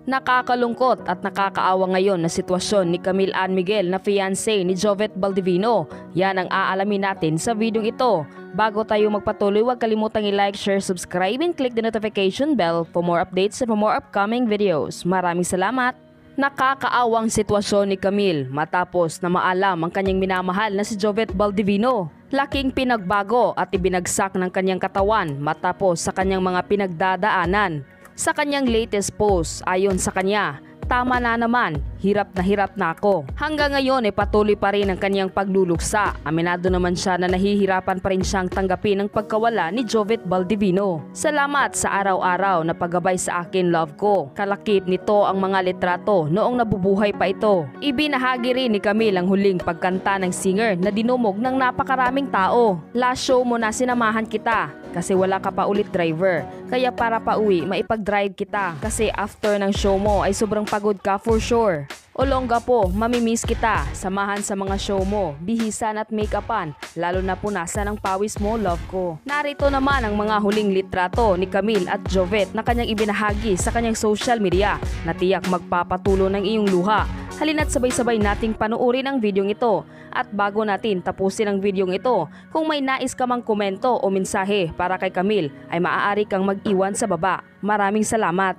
Nakakalungkot at nakakaawa ngayon na sitwasyon ni Camille Ann Miguel na fiancé ni Jovet Baldivino. Yan ang aalamin natin sa videong ito. Bago tayo magpatuloy, huwag kalimutang i-like, share, subscribe, and click the notification bell for more updates and for more upcoming videos. Maraming salamat! Nakakaawang sitwasyon ni Camille matapos na maalam ang kanyang minamahal na si Jovet Baldivino. Laking pinagbago at ibinagsak ng kanyang katawan matapos sa kanyang mga pinagdadaanan. Sa kanyang latest post, ayon sa kanya, tama na naman, hirap na ako. Hanggang ngayon ay patuloy pa rin ang kanyang pagluluksa. Aminado naman siya na nahihirapan pa rin siyang tanggapin ang pagkawala ni Jovet Baldivino. Salamat sa araw-araw na paggabay sa akin, love ko. Kalakip nito ang mga litrato noong nabubuhay pa ito. Ibinahagi rin ni Camille ang huling pagkanta ng singer na dinumog ng napakaraming tao. Last show mo na sinamahan kita kasi wala ka pa ulit driver. Kaya para pauwi, maipag-drive kita kasi after ng show mo ay sobrang pagod ka for sure. Olongga po, mamimiss kita. Samahan sa mga show mo, bihisan at make-upan, lalo na punasan ng pawis mo, love ko. Narito naman ang mga huling litrato ni Camille at Jovet na kanyang ibinahagi sa kanyang social media na tiyak magpapatulo ng iyong luha. Halina't sabay-sabay nating panuorin ang videong ito. At bago natin tapusin ang videong ito, kung may nais ka mang komento o mensahe para kay Camille ay maaari kang mag-iwan sa baba. Maraming salamat!